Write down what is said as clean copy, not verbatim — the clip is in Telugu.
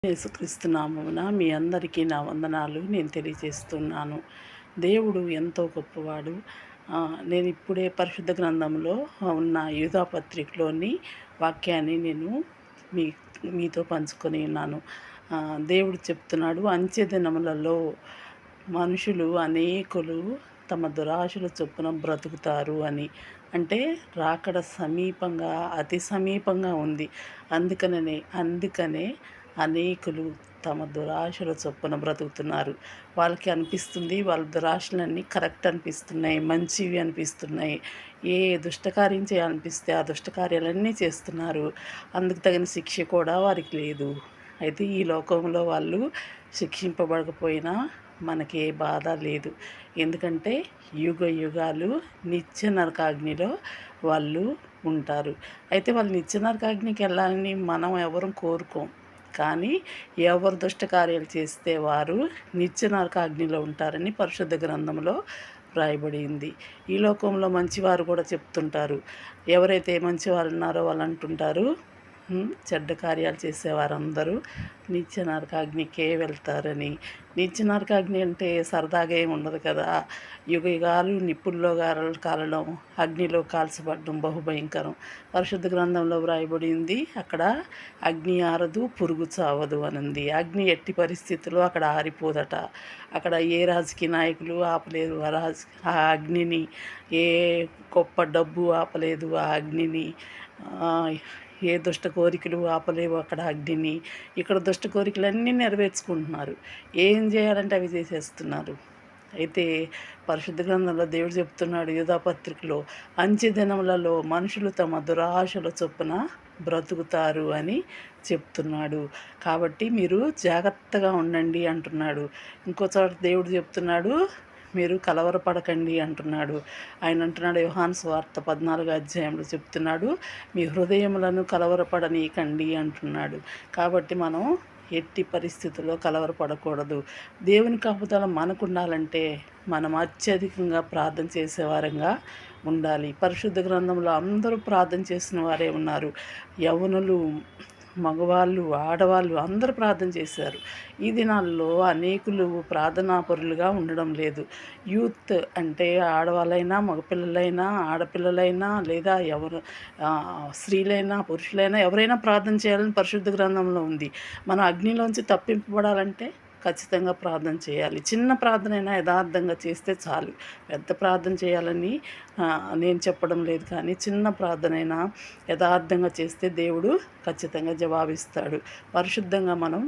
యేసుక్రీస్తు నామమున మీ అందరికీ నా వందనాలు నేను తెలియజేస్తున్నాను. దేవుడు ఎంతో గొప్పవాడు. నేను ఇప్పుడే పరిశుద్ధ గ్రంథంలో ఉన్న యూదా పత్రికలోని వాక్యాన్ని నేను మీ మీతో పంచుకొని ఉన్నాను. దేవుడు చెప్తున్నాడు, అంచె దినములలో మనుషులు అనేకులు తమ దురాశల చొప్పున బ్రతుకుతారు అని. అంటే రాకడ సమీపంగా, అతి సమీపంగా ఉంది. అందుకనే అనేకులు తమ దురాశల చొప్పున బ్రతుకుతున్నారు. వాళ్ళకి అనిపిస్తుంది, వాళ్ళ దురాశలన్నీ కరెక్ట్ అనిపిస్తున్నాయి, మంచివి అనిపిస్తున్నాయి. ఏ దుష్టకార్యం చేయాలనిపిస్తే ఆ దుష్టకార్యాలన్నీ చేస్తున్నారు. అందుకు తగిన శిక్ష కూడా వారికి లేదు. అయితే ఈ లోకంలో వాళ్ళు శిక్షింపబడకపోయినా మనకి ఏ బాధ లేదు. ఎందుకంటే యుగ యుగాలు నిత్య నరకాగ్నిలో వాళ్ళు ఉంటారు. అయితే వాళ్ళు నిత్య నరకాగ్నికి వెళ్ళాలని మనం ఎవరం కోరుకోం. కానీ ఎవరు దుష్ట కార్యాలు చేస్తే వారు నిత్య నరకాగ్నిలో ఉంటారని పరిశుద్ధ గ్రంథంలో వ్రాయబడింది. ఈ లోకంలో మంచివారు కూడా చెప్తుంటారు. ఎవరైతే మంచివారు ఉన్నారో వాళ్ళు అంటుంటారు, చెడ్డ కార్యాలు చేసేవారందరూ నిత్య నరకాగ్నికే వెళ్తారని. నిత్య నరకాగ్ని అంటే సరదాగా ఏమి ఉండదు కదా. యుగాలు నిప్పుల్లో కాలడం, అగ్నిలో కాల్చబడడం బహుభయంకరం. పరిశుద్ధ గ్రంథంలో వ్రాయబడింది, అక్కడ అగ్ని ఆరదు, పురుగు చావదు అనుంది. అగ్ని ఎట్టి పరిస్థితుల్లో అక్కడ ఆరిపోదట. అక్కడ ఏ రాజకీయ నాయకులు ఆపలేదు ఆ అగ్నిని. ఏ గొప్ప డబ్బు ఆపలేదు ఆ అగ్నిని. ఏ దుష్ట కోరికలు ఆపలేవు అక్కడ అగ్నిని. ఇక్కడ దుష్ట కోరికలన్నీ నెరవేర్చుకుంటున్నారు. ఏం చేయాలంటే అవి చేసేస్తున్నారు. అయితే పరిశుద్ధ గ్రంథంలో దేవుడు చెప్తున్నాడు యూదా పత్రికలో, అంచె దినములలో మనుషులు తమ దురాశల చొప్పున బ్రతుకుతారు అని చెప్తున్నాడు. కాబట్టి మీరు జాగ్రత్తగా ఉండండి అంటున్నాడు. ఇంకో చోట దేవుడు చెప్తున్నాడు, మీరు కలవరపడకండి అంటున్నాడు. ఆయన అంటున్నాడు, యోహాను సువార్త 14వ అధ్యాయంలో చెప్తున్నాడు, మీ హృదయములను కలవరపడనీయకండి అంటున్నాడు. కాబట్టి మనం ఎట్టి పరిస్థితుల్లో కలవరపడకూడదు. దేవుని కాపుదల మనకు ఉండాలంటే మనం అత్యధికంగా ప్రార్థన చేసేవారంగా ఉండాలి. పరిశుద్ధ గ్రంథంలో అందరూ ప్రార్థన చేసిన వారే ఉన్నారు. యవ్వనులు, మగవాళ్ళు, ఆడవాళ్ళు అందరూ ప్రార్థన చేశారు. ఈ దినాల్లో అనేకులు ప్రార్థనాపరులుగా ఉండడం లేదు. యూత్ అంటే ఆడవాళ్ళైనా, మగపిల్లలైనా, ఆడపిల్లలైనా, లేదా స్త్రీలైనా, పురుషులైనా ఎవరైనా ప్రార్థన చేయాలని పరిశుద్ధ గ్రంథంలో ఉంది. మనం అగ్నిలోంచి తప్పింపబడాలంటే ఖచ్చితంగా ప్రార్థన చేయాలి. చిన్న ప్రార్థనైనా యథార్థంగా చేస్తే చాలు. పెద్ద ప్రార్థన చేయాలని నేను చెప్పడం లేదు, కానీ చిన్న ప్రార్థనైనా యథార్థంగా చేస్తే దేవుడు ఖచ్చితంగా జవాబిస్తాడు. పరిశుద్ధంగా మనం